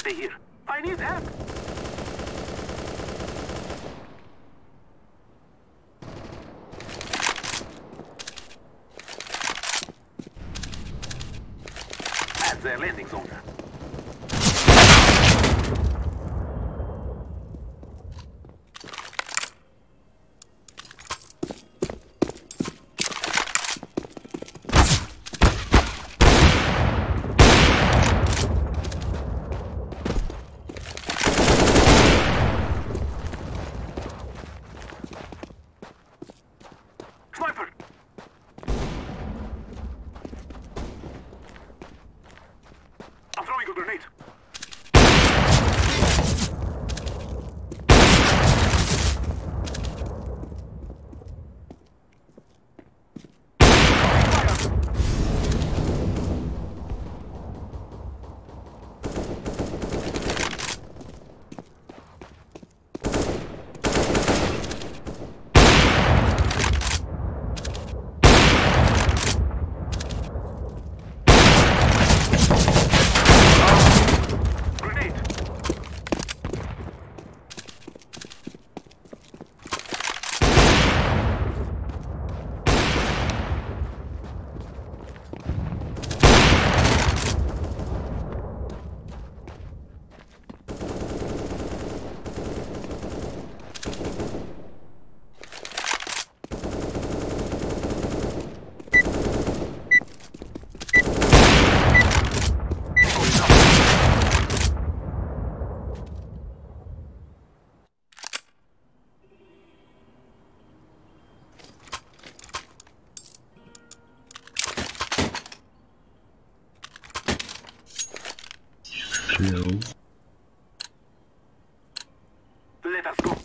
stay here. I need help. At their landing zone. Sniper! I'm throwing a grenade. No. Let us go.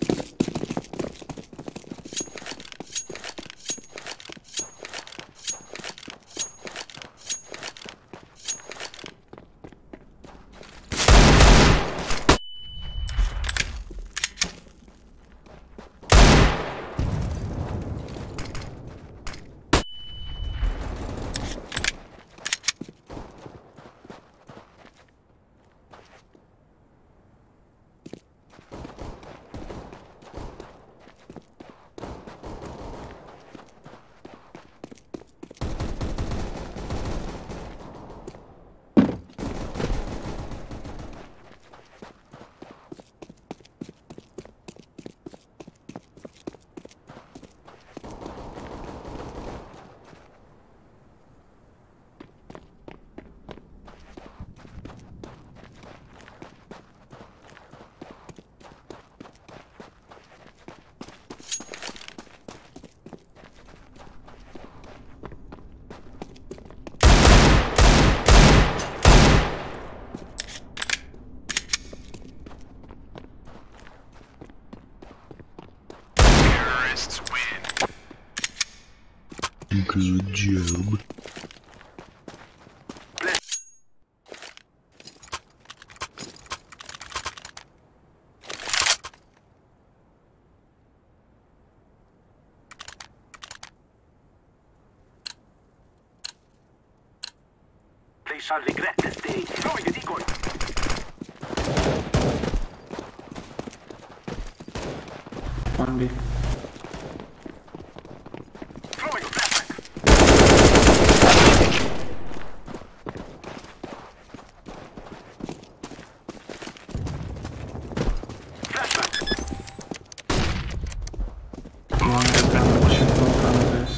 Good job. They shall regret this day. Throwing a decoy. One B. Throwing a flashback. Flashback. One that can push it from front of this.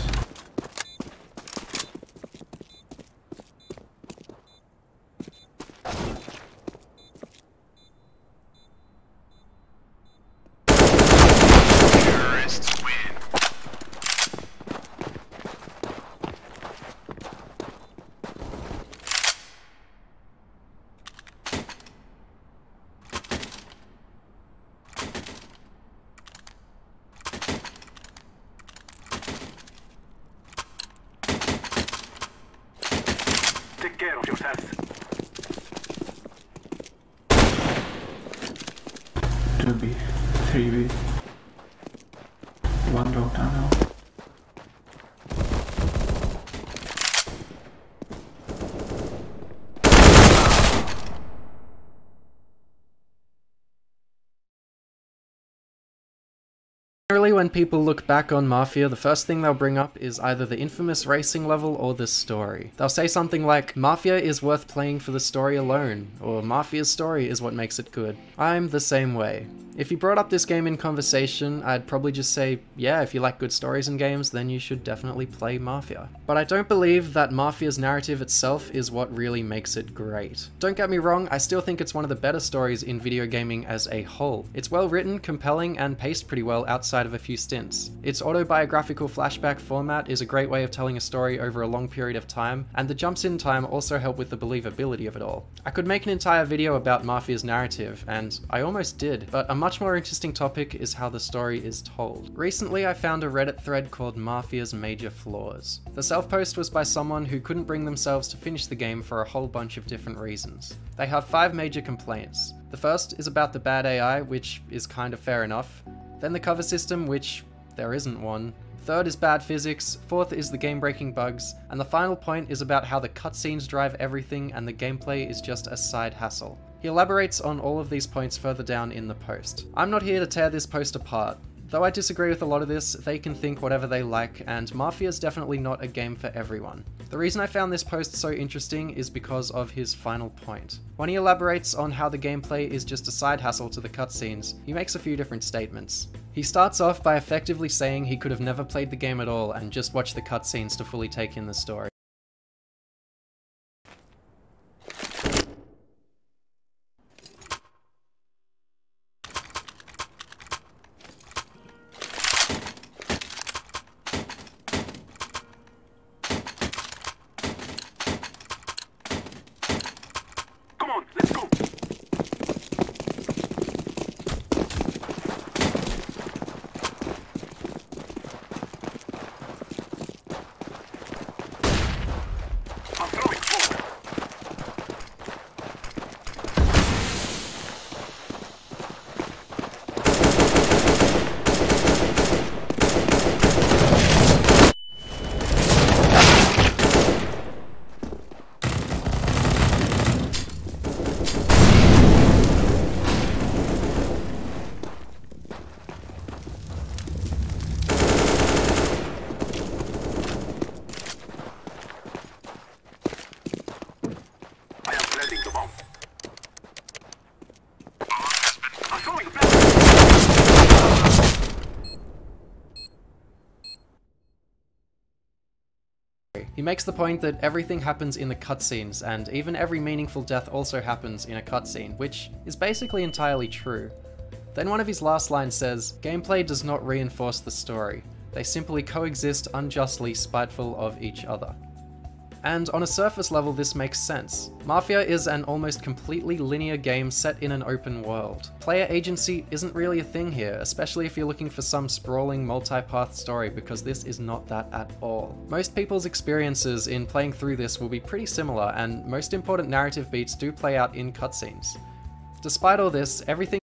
Take care of yourselves. 2B, 3B. One low tunnel. Normally when people look back on Mafia, the first thing they'll bring up is either the infamous racing level or the story. They'll say something like, Mafia is worth playing for the story alone, or Mafia's story is what makes it good. I'm the same way. If you brought up this game in conversation, I'd probably just say, yeah, if you like good stories in games, then you should definitely play Mafia. But I don't believe that Mafia's narrative itself is what really makes it great. Don't get me wrong, I still think it's one of the better stories in video gaming as a whole. It's well written, compelling, and paced pretty well outside of a few stints. Its autobiographical flashback format is a great way of telling a story over a long period of time, and the jumps in time also help with the believability of it all. I could make an entire video about Mafia's narrative, and I almost did, but a much more interesting topic is how the story is told. Recently I found a Reddit thread called Mafia's Major Flaws. The self-post was by someone who couldn't bring themselves to finish the game for a whole bunch of different reasons. They have 5 major complaints. The first is about the bad AI, which is kind of fair enough. Then the cover system, which there isn't one. Third is bad physics, fourth is the game-breaking bugs, and the final point is about how the cutscenes drive everything and the gameplay is just a side hassle. He elaborates on all of these points further down in the post. I'm not here to tear this post apart. Though I disagree with a lot of this, they can think whatever they like, and Mafia is definitely not a game for everyone. The reason I found this post so interesting is because of his final point. When he elaborates on how the gameplay is just a side hassle to the cutscenes, he makes a few different statements. He starts off by effectively saying he could have never played the game at all and just watched the cutscenes to fully take in the story. Come on, let's go. I'm throwing smoke. I am planting the bomb. I'm throwing the flashbang. He makes the point that everything happens in the cutscenes, and even every meaningful death also happens in a cutscene, which is basically entirely true. Then one of his last lines says, "Gameplay does not reinforce the story. They simply coexist unjustly spiteful of each other." And on a surface level this makes sense. Mafia is an almost completely linear game set in an open world. Player agency isn't really a thing here, especially if you're looking for some sprawling multi-path story, because this is not that at all. Most people's experiences in playing through this will be pretty similar, and most important narrative beats do play out in cutscenes. Despite all this, everything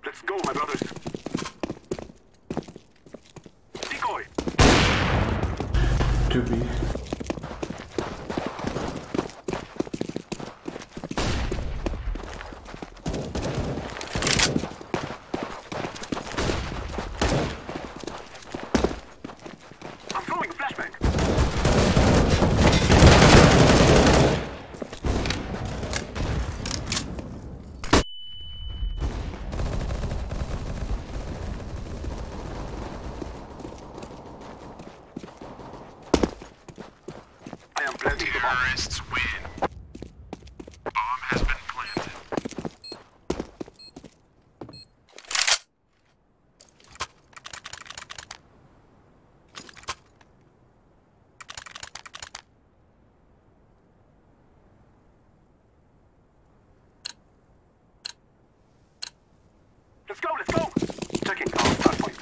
Let's go, my brothers. Decoy. 2B. I'm throwing a flashbang. I am planting the bomb. Terrorists win. Bomb has been planted. Let's go, let's go. Checking our start point.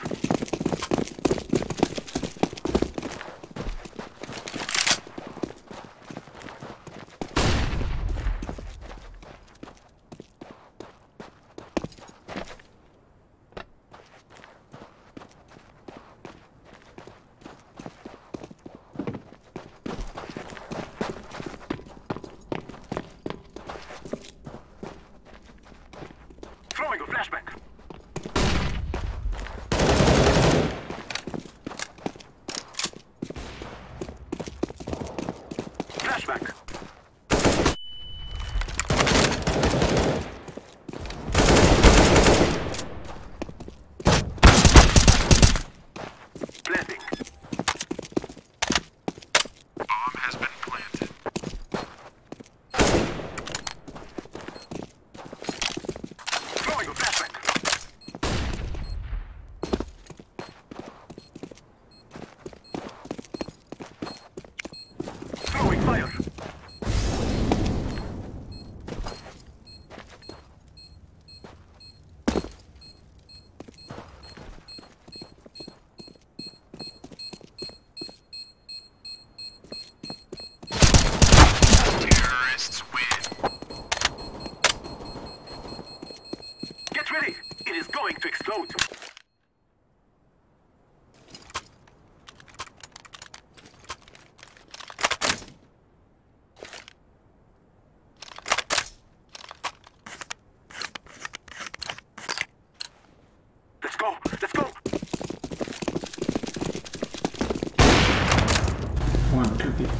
ready. It is going to explode. Let's go. Let's go. 1, 2B.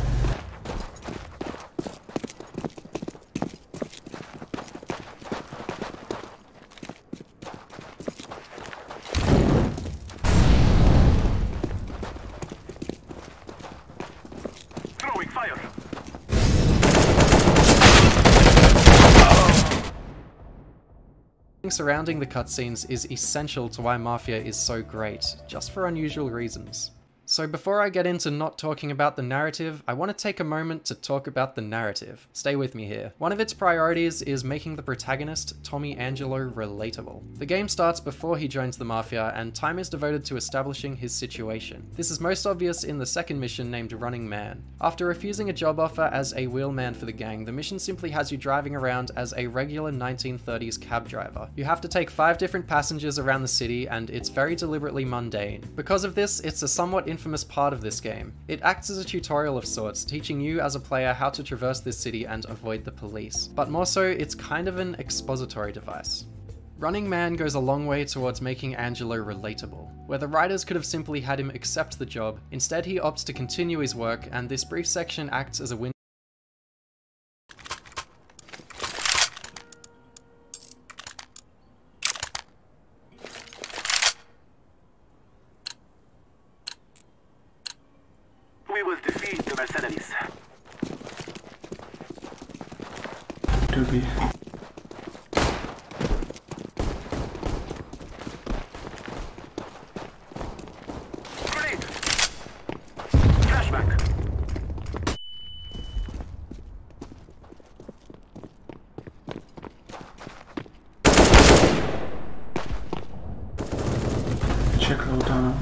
Throwing fire. Surrounding the cutscenes is essential to why Mafia is so great, just for unusual reasons. So before I get into not talking about the narrative, I want to take a moment to talk about the narrative. Stay with me here. One of its priorities is making the protagonist, Tommy Angelo, relatable. The game starts before he joins the Mafia, and time is devoted to establishing his situation. This is most obvious in the second mission named Running Man. After refusing a job offer as a wheelman for the gang, the mission simply has you driving around as a regular 1930s cab driver. You have to take 5 different passengers around the city, and it's very deliberately mundane. Because of this, it's a somewhat infamous part of this game. It acts as a tutorial of sorts, teaching you as a player how to traverse this city and avoid the police. But more so, it's kind of an expository device. Running Man goes a long way towards making Angelo relatable. Where the writers could have simply had him accept the job, instead he opts to continue his work, and this brief section acts as a window. We will defeat the mercenaries. 2B. Grenade! Flashback! Check low tunnel.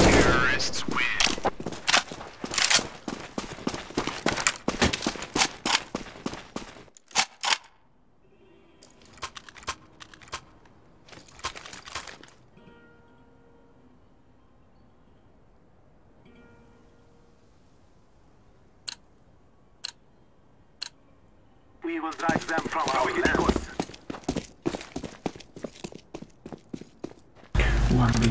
Terrorists win. We will drive them from our land. 1B.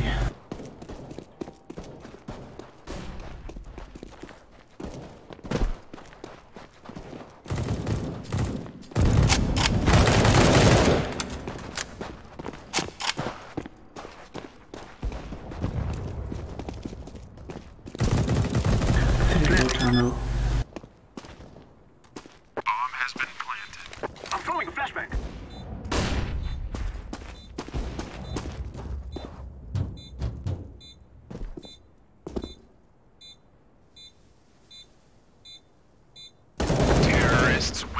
Low tunnel. Bomb has been planted. I'm throwing a flashback. Terrorists win.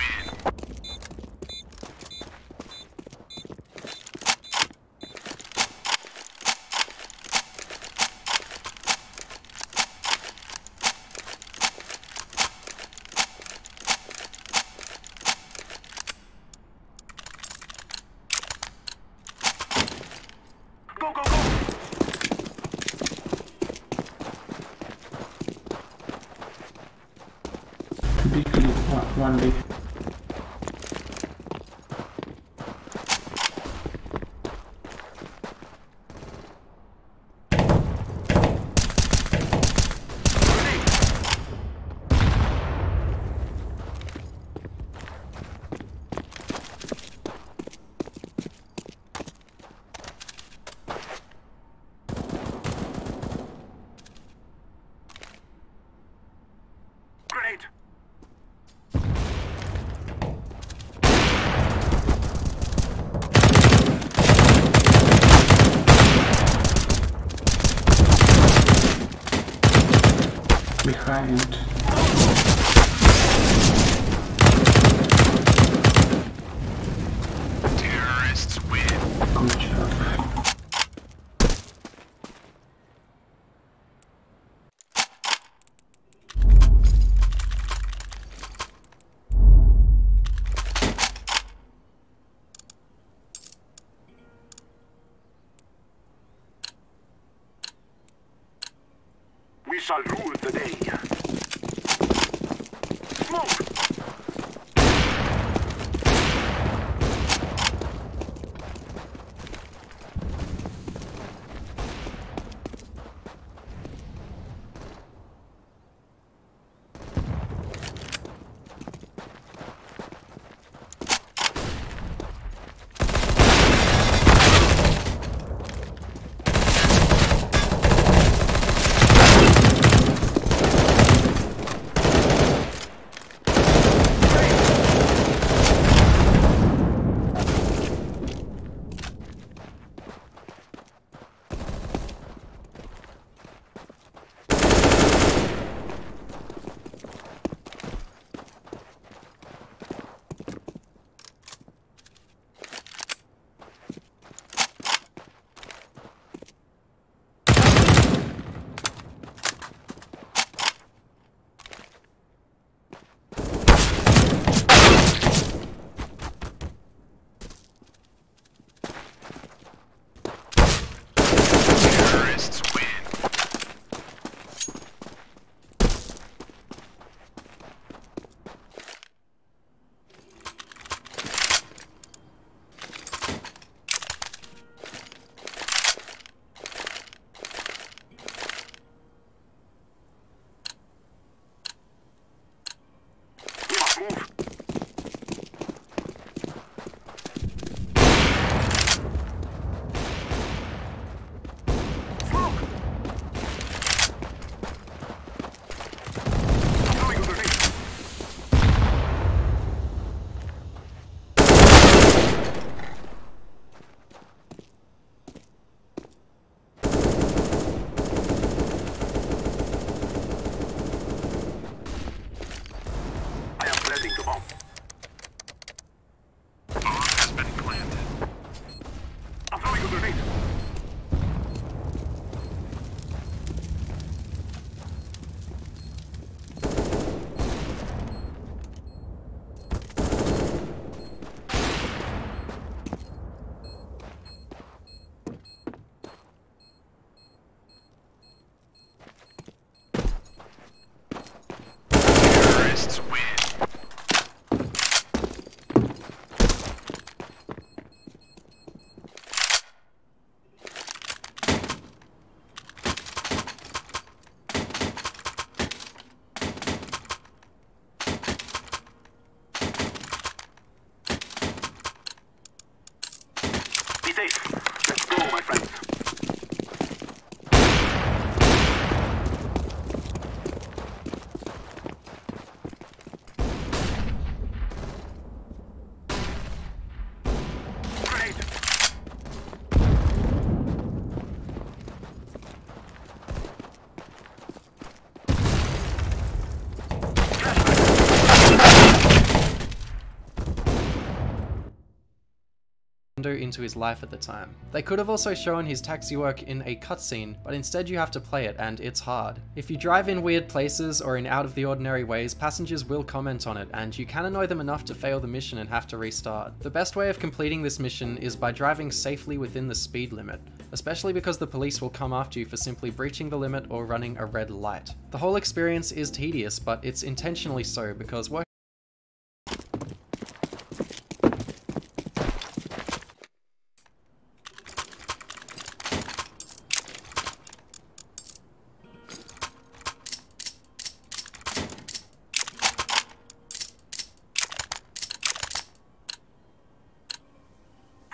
Go, go, go! Big lead. 1B. Grenade! Behind. Terrorists win. Good job. We shall rule the day. Smoke! Terrorists win. We must move. Smoke! I'm throwing a grenade. I am planting the bomb. Bomb has been planted. I'm throwing a grenade. Terrorists win. Be safe. Let's go, my friends. Grenade. Into his life at the time. They could have also shown his taxi work in a cutscene, but instead you have to play it, and it's hard. If you drive in weird places or in out of the ordinary ways, passengers will comment on it, and you can annoy them enough to fail the mission and have to restart. The best way of completing this mission is by driving safely within the speed limit, especially because the police will come after you for simply breaching the limit or running a red light. The whole experience is tedious, but it's intentionally so because working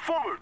Forward!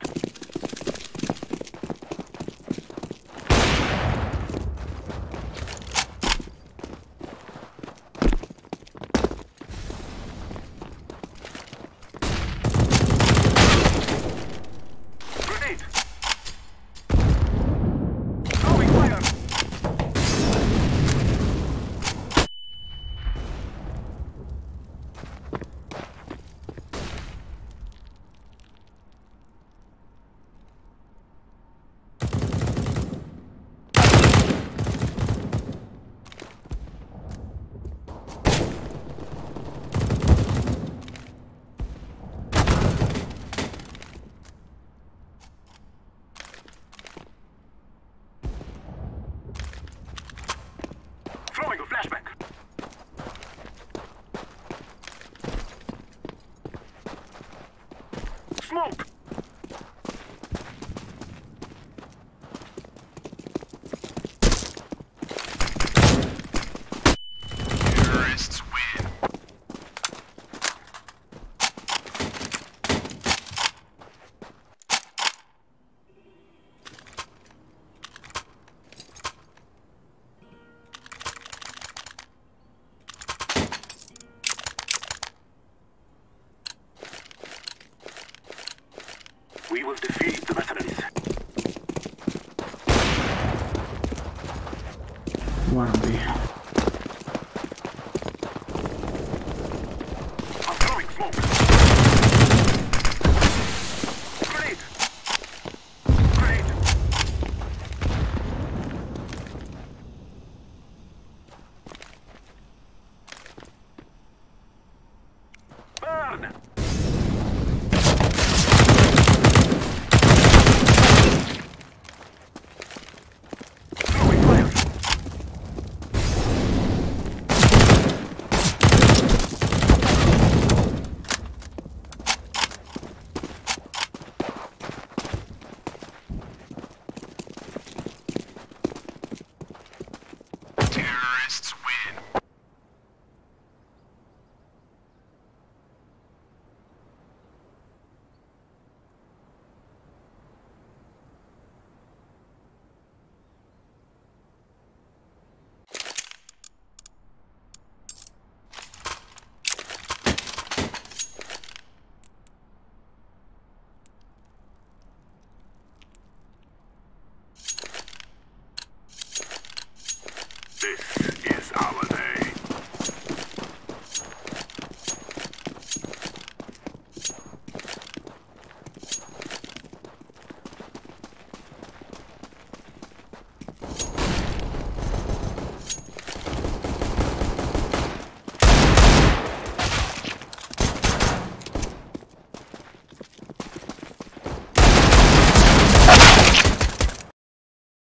smoke. Grenade. Grenade. Burn. Throwing fire. Terrorists win. This is our day.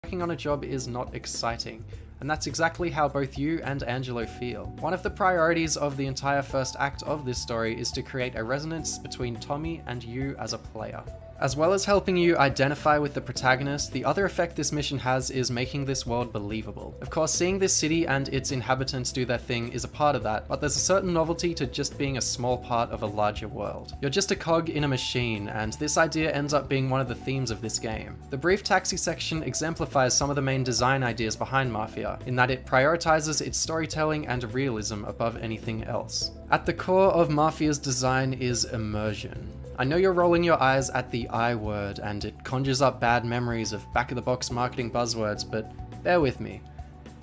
Working on a job is not exciting, and that's exactly how both you and Angelo feel. One of the priorities of the entire first act of this story is to create a resonance between Tommy and you as a player. As well as helping you identify with the protagonist, the other effect this mission has is making this world believable. Of course, seeing this city and its inhabitants do their thing is a part of that, but there's a certain novelty to just being a small part of a larger world. You're just a cog in a machine, and this idea ends up being one of the themes of this game. The brief taxi section exemplifies some of the main design ideas behind Mafia, in that it prioritizes its storytelling and realism above anything else. At the core of Mafia's design is immersion. I know you're rolling your eyes at the I word, and it conjures up bad memories of back-of-the-box marketing buzzwords, but bear with me.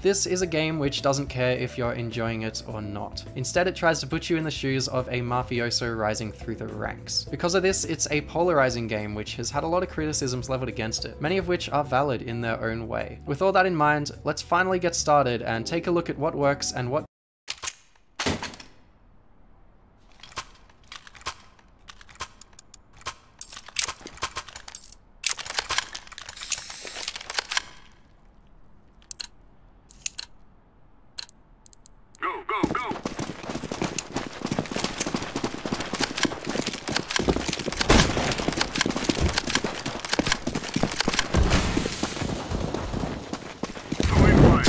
This is a game which doesn't care if you're enjoying it or not. Instead, it tries to put you in the shoes of a mafioso rising through the ranks. Because of this, it's a polarizing game which has had a lot of criticisms leveled against it, many of which are valid in their own way. With all that in mind, let's finally get started and take a look at what works and what Go, go, go! Throwing fire.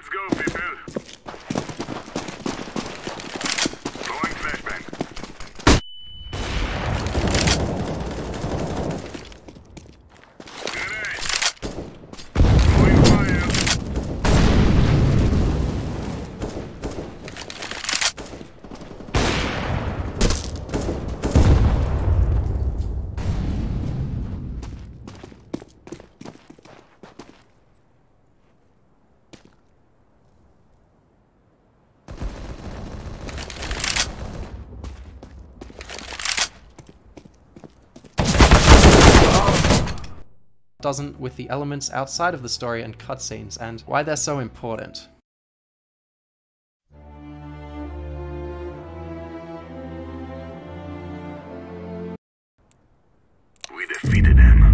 Let's go, people. Throwing flashbang. Grenade. Throwing fire. Doesn't with the elements outside of the story and cutscenes, and why they're so important. We defeated them.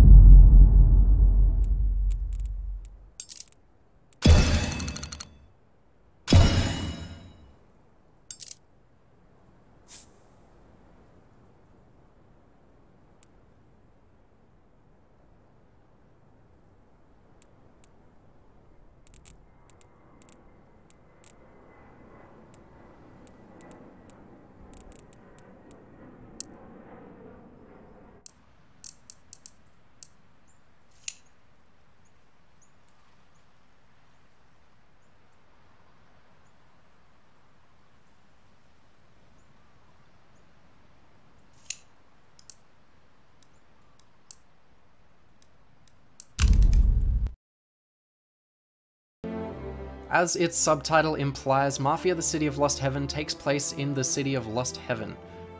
As its subtitle implies, Mafia: The City of Lost Heaven takes place in the City of Lost Heaven.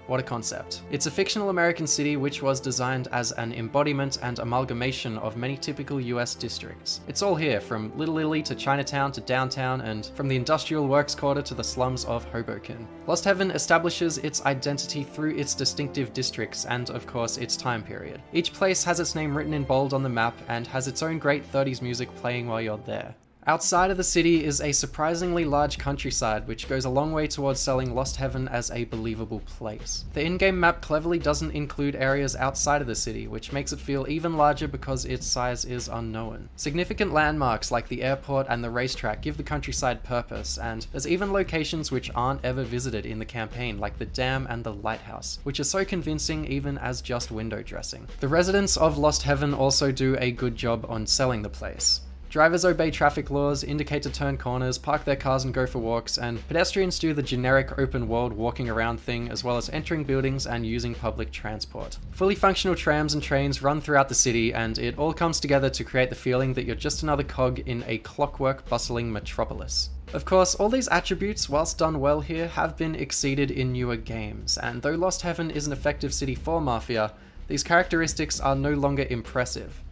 What a concept. It's a fictional American city which was designed as an embodiment and amalgamation of many typical US districts. It's all here, from Little Italy to Chinatown to downtown, and from the industrial works quarter to the slums of Hoboken. Lost Heaven establishes its identity through its distinctive districts and, of course, its time period. Each place has its name written in bold on the map and has its own great 30s music playing while you're there. Outside of the city is a surprisingly large countryside, which goes a long way towards selling Lost Heaven as a believable place. The in-game map cleverly doesn't include areas outside of the city, which makes it feel even larger because its size is unknown. Significant landmarks like the airport and the racetrack give the countryside purpose, and there's even locations which aren't ever visited in the campaign, like the dam and the lighthouse, which are so convincing even as just window dressing. The residents of Lost Heaven also do a good job on selling the place. Drivers obey traffic laws, indicate to turn corners, park their cars and go for walks, and pedestrians do the generic open world walking around thing, as well as entering buildings and using public transport. Fully functional trams and trains run throughout the city, and it all comes together to create the feeling that you're just another cog in a clockwork, bustling metropolis. Of course, all these attributes, whilst done well here, have been exceeded in newer games, and though Lost Heaven is an effective city for Mafia, these characteristics are no longer impressive.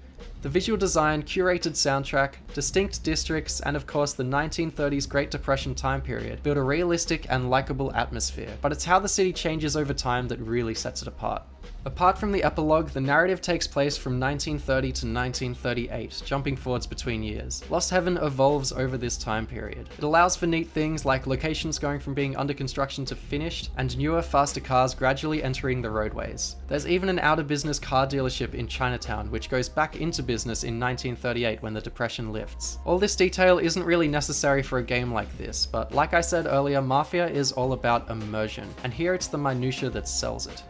The visual design, curated soundtrack, distinct districts, and of course the 1930s Great Depression time period build a realistic and likable atmosphere, but it's how the city changes over time that really sets it apart. Apart from the epilogue, the narrative takes place from 1930 to 1938, jumping forwards between years. Lost Heaven evolves over this time period. It allows for neat things like locations going from being under construction to finished, and newer, faster cars gradually entering the roadways. There's even an out-of-business car dealership in Chinatown, which goes back into business in 1938 when the Depression lifts. All this detail isn't really necessary for a game like this, but like I said earlier, Mafia is all about immersion, and here it's the minutia that sells it.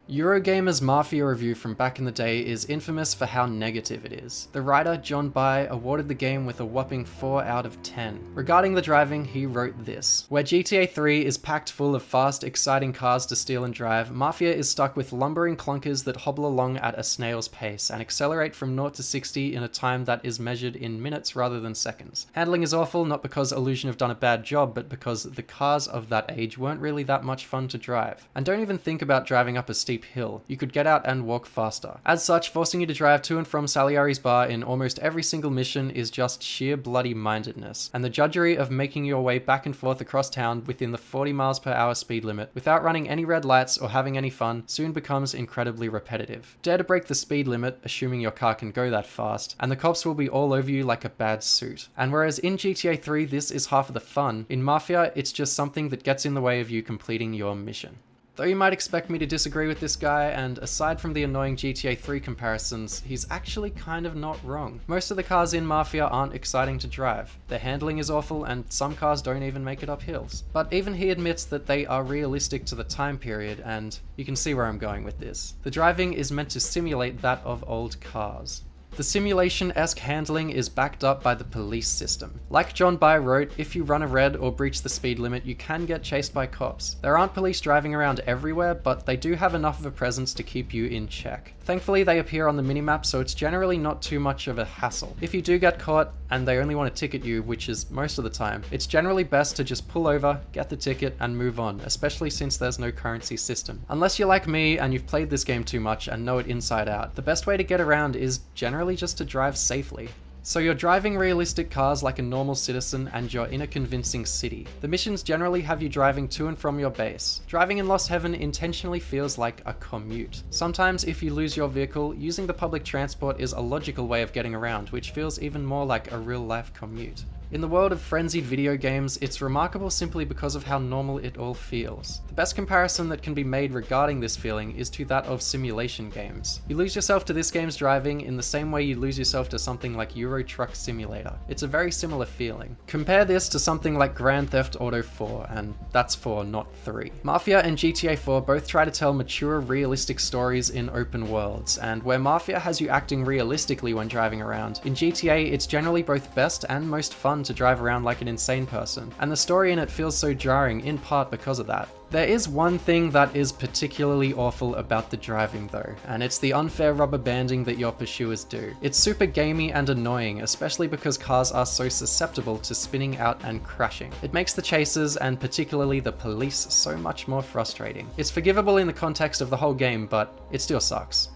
Eurogamer's Mafia review from back in the day is infamous for how negative it is. The writer, John Bai, awarded the game with a whopping 4 out of 10. Regarding the driving, he wrote this: "Where GTA 3 is packed full of fast, exciting cars to steal and drive, Mafia is stuck with lumbering clunkers that hobble along at a snail's pace and accelerate from 0 to 60 in a time that is measured in minutes rather than seconds. Handling is awful, not because Illusion have done a bad job, but because the cars of that age weren't really that much fun to drive. And don't even think about driving up a steep hill. You could get out and walk faster. As such, forcing you to drive to and from Salieri's bar in almost every single mission is just sheer bloody mindedness, and the drudgery of making your way back and forth across town within the 40 miles per hour speed limit without running any red lights or having any fun soon becomes incredibly repetitive. Dare to break the speed limit, assuming your car can go that fast, and the cops will be all over you like a bad suit. And whereas in GTA 3 this is half of the fun, in Mafia it's just something that gets in the way of you completing your mission." Though you might expect me to disagree with this guy, and aside from the annoying GTA 3 comparisons, he's actually kind of not wrong. Most of the cars in Mafia aren't exciting to drive. Their handling is awful, and some cars don't even make it up hills. But even he admits that they are realistic to the time period, and you can see where I'm going with this. The driving is meant to simulate that of old cars. The simulation-esque handling is backed up by the police system. Like John By wrote, if you run a red or breach the speed limit, you can get chased by cops. There aren't police driving around everywhere, but they do have enough of a presence to keep you in check. Thankfully, they appear on the minimap, so it's generally not too much of a hassle. If you do get caught, and they only want to ticket you, which is most of the time, it's generally best to just pull over, get the ticket, and move on, especially since there's no currency system. Unless you're like me and you've played this game too much and know it inside out, the best way to get around is generally just to drive safely. So you're driving realistic cars like a normal citizen and you're in a convincing city. The missions generally have you driving to and from your base. Driving in Lost Heaven intentionally feels like a commute. Sometimes if you lose your vehicle, using the public transport is a logical way of getting around, which feels even more like a real-life commute. In the world of frenzied video games, it's remarkable simply because of how normal it all feels. The best comparison that can be made regarding this feeling is to that of simulation games. You lose yourself to this game's driving in the same way you lose yourself to something like Euro Truck Simulator. It's a very similar feeling. Compare this to something like Grand Theft Auto 4, and that's 4, not 3. Mafia and GTA 4 both try to tell mature, realistic stories in open worlds, and where Mafia has you acting realistically when driving around, in GTA it's generally both best and most fun to drive around like an insane person, and the story in it feels so jarring in part because of that. There is one thing that is particularly awful about the driving though, and it's the unfair rubber banding that your pursuers do. It's super gamey and annoying, especially because cars are so susceptible to spinning out and crashing. It makes the chasers, and particularly the police, so much more frustrating. It's forgivable in the context of the whole game, but it still sucks.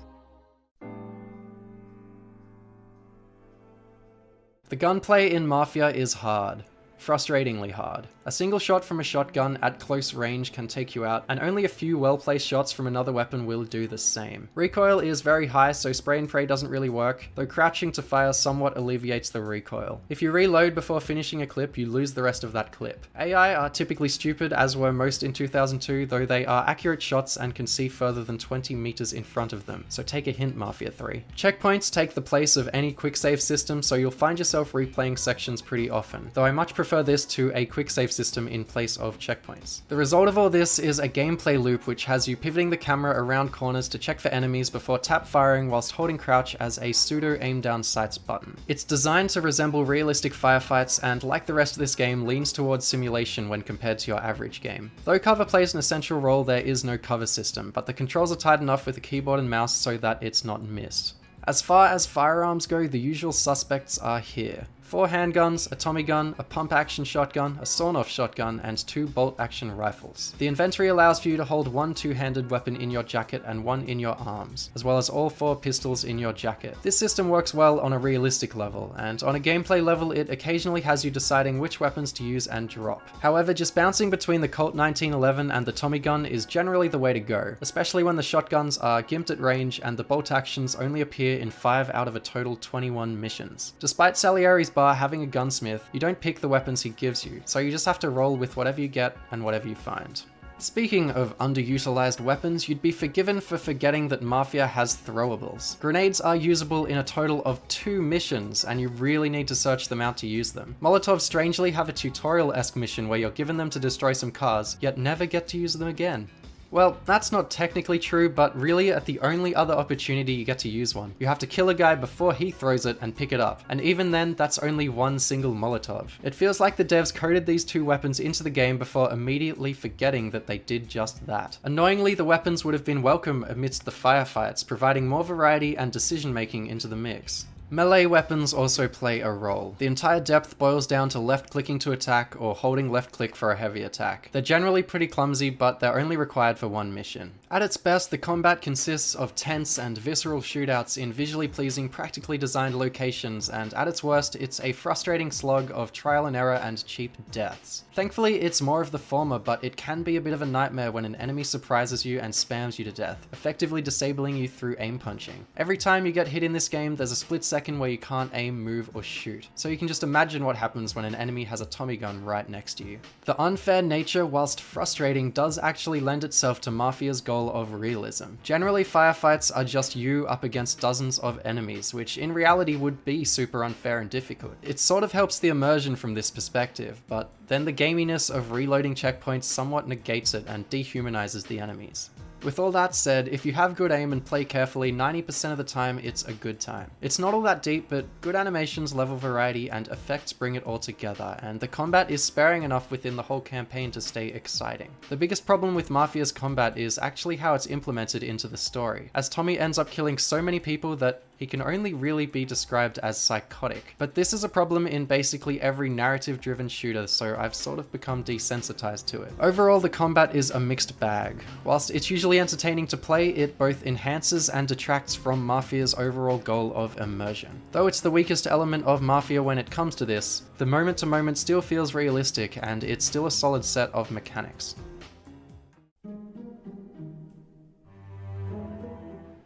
The gunplay in Mafia is hard. Frustratingly hard. A single shot from a shotgun at close range can take you out, and only a few well-placed shots from another weapon will do the same. Recoil is very high, so spray and pray doesn't really work, though crouching to fire somewhat alleviates the recoil. If you reload before finishing a clip, you lose the rest of that clip. AI are typically stupid, as were most in 2002, though they are accurate shots and can see further than 20 meters in front of them, so take a hint, Mafia 3. Checkpoints take the place of any quick save system, so you'll find yourself replaying sections pretty often, though I much prefer this to a quick save system in place of checkpoints. The result of all this is a gameplay loop which has you pivoting the camera around corners to check for enemies before tap firing whilst holding crouch as a pseudo aim down sights button. It's designed to resemble realistic firefights, and like the rest of this game leans towards simulation when compared to your average game. Though cover plays an essential role, there is no cover system, but the controls are tight enough with the keyboard and mouse so that it's not missed. As far as firearms go, the usual suspects are here. 4 handguns, a Tommy gun, a pump-action shotgun, a sawn-off shotgun, and 2 bolt-action rifles. The inventory allows for you to hold 1 two-handed weapon in your jacket and 1 in your arms, as well as all 4 pistols in your jacket. This system works well on a realistic level, and on a gameplay level it occasionally has you deciding which weapons to use and drop. However, just bouncing between the Colt 1911 and the Tommy gun is generally the way to go, especially when the shotguns are gimped at range and the bolt-actions only appear in 5 out of a total 21 missions. Despite Salieri's bar having a gunsmith, you don't pick the weapons he gives you, so you just have to roll with whatever you get and whatever you find. Speaking of underutilized weapons, you'd be forgiven for forgetting that Mafia has throwables. Grenades are usable in a total of 2 missions, and you really need to search them out to use them. Molotovs strangely have a tutorial-esque mission where you're given them to destroy some cars, yet never get to use them again. Well, that's not technically true, but really at the only other opportunity you get to use one. You have to kill a guy before he throws it and pick it up, and even then that's only 1 single Molotov. It feels like the devs coded these 2 weapons into the game before immediately forgetting that they did just that. Annoyingly, the weapons would have been welcome amidst the firefights, providing more variety and decision making into the mix. Melee weapons also play a role. The entire depth boils down to left clicking to attack or holding left click for a heavy attack. They're generally pretty clumsy, but they're only required for 1 mission. At its best, the combat consists of tense and visceral shootouts in visually pleasing, practically designed locations, and at its worst, it's a frustrating slog of trial and error and cheap deaths. Thankfully, it's more of the former, but it can be a bit of a nightmare when an enemy surprises you and spams you to death, effectively disabling you through aim punching. Every time you get hit in this game, there's a split second second where you can't aim, move, or shoot. So you can just imagine what happens when an enemy has a Tommy gun right next to you. The unfair nature, whilst frustrating, does actually lend itself to Mafia's goal of realism. Generally, firefights are just you up against dozens of enemies, which in reality would be super unfair and difficult. It sort of helps the immersion from this perspective, but then the gaminess of reloading checkpoints somewhat negates it and dehumanizes the enemies. With all that said, if you have good aim and play carefully, 90% of the time it's a good time. It's not all that deep, but good animations, level variety, and effects bring it all together, and the combat is sparing enough within the whole campaign to stay exciting. The biggest problem with Mafia's combat is actually how it's implemented into the story, as Tommy ends up killing so many people that he can only really be described as psychotic. But this is a problem in basically every narrative-driven shooter, so I've sort of become desensitized to it. Overall, the combat is a mixed bag. Whilst it's usually entertaining to play, it both enhances and detracts from Mafia's overall goal of immersion. Though it's the weakest element of Mafia when it comes to this, the moment-to-moment still feels realistic, and it's still a solid set of mechanics.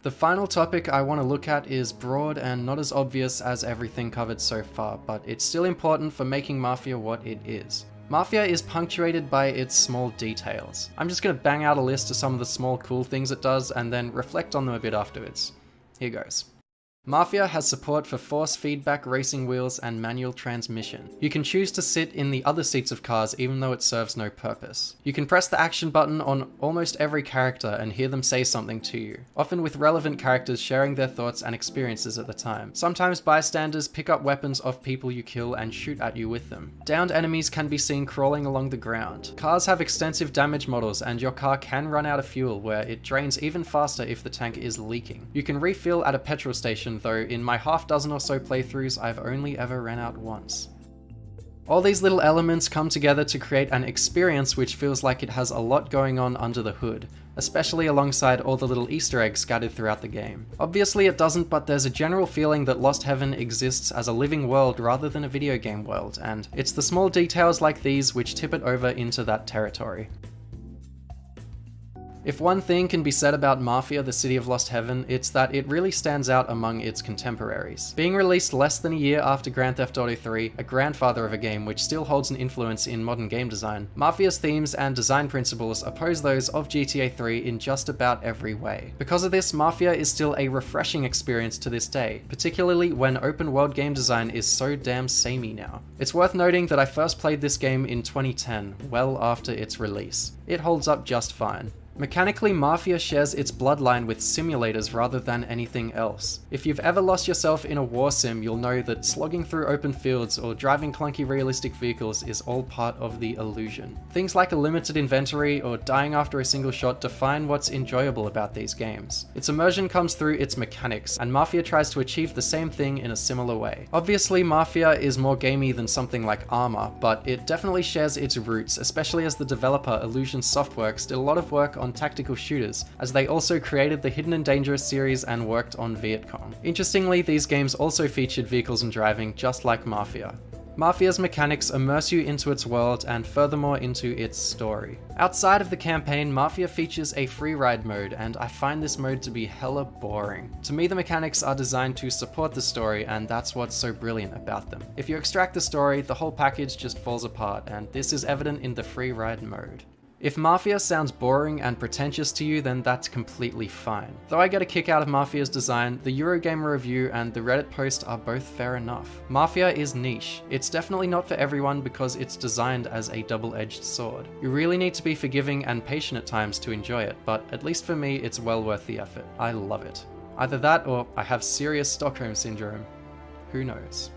The final topic I want to look at is broad and not as obvious as everything covered so far, but it's still important for making Mafia what it is. Mafia is punctuated by its small details. I'm just going to bang out a list of some of the small cool things it does and then reflect on them a bit afterwards. Here goes. Mafia has support for force feedback racing wheels and manual transmission. You can choose to sit in the other seats of cars even though it serves no purpose. You can press the action button on almost every character and hear them say something to you, often with relevant characters sharing their thoughts and experiences at the time. Sometimes bystanders pick up weapons off people you kill and shoot at you with them. Downed enemies can be seen crawling along the ground. Cars have extensive damage models, and your car can run out of fuel, where it drains even faster if the tank is leaking. You can refill at a petrol station, though in my half dozen or so playthroughs I've only ever ran out once. All these little elements come together to create an experience which feels like it has a lot going on under the hood, especially alongside all the little Easter eggs scattered throughout the game. Obviously it doesn't, but there's a general feeling that Lost Heaven exists as a living world rather than a video game world, and it's the small details like these which tip it over into that territory. If one thing can be said about Mafia: The City of Lost Heaven, it's that it really stands out among its contemporaries. Being released less than a year after Grand Theft Auto 3, a grandfather of a game which still holds an influence in modern game design, Mafia's themes and design principles oppose those of GTA 3 in just about every way. Because of this, Mafia is still a refreshing experience to this day, particularly when open world game design is so damn samey now. It's worth noting that I first played this game in 2010, well after its release. It holds up just fine. Mechanically, Mafia shares its bloodline with simulators rather than anything else. If you've ever lost yourself in a war sim, you'll know that slogging through open fields or driving clunky realistic vehicles is all part of the illusion. Things like a limited inventory or dying after a single shot define what's enjoyable about these games. Its immersion comes through its mechanics, and Mafia tries to achieve the same thing in a similar way. Obviously, Mafia is more gamey than something like Arma, but it definitely shares its roots, especially as the developer Illusion Softworks did a lot of work on tactical shooters, as they also created the Hidden and Dangerous series and worked on Vietcong. Interestingly, these games also featured vehicles and driving, just like Mafia. Mafia's mechanics immerse you into its world and furthermore into its story. Outside of the campaign, Mafia features a free ride mode, and I find this mode to be hella boring. To me, the mechanics are designed to support the story, and that's what's so brilliant about them. If you extract the story, the whole package just falls apart, and this is evident in the free ride mode. If Mafia sounds boring and pretentious to you, then that's completely fine. Though I get a kick out of Mafia's design, the Eurogamer review and the Reddit post are both fair enough. Mafia is niche. It's definitely not for everyone because it's designed as a double-edged sword. You really need to be forgiving and patient at times to enjoy it, but at least for me, it's well worth the effort. I love it. Either that or I have serious Stockholm Syndrome. Who knows?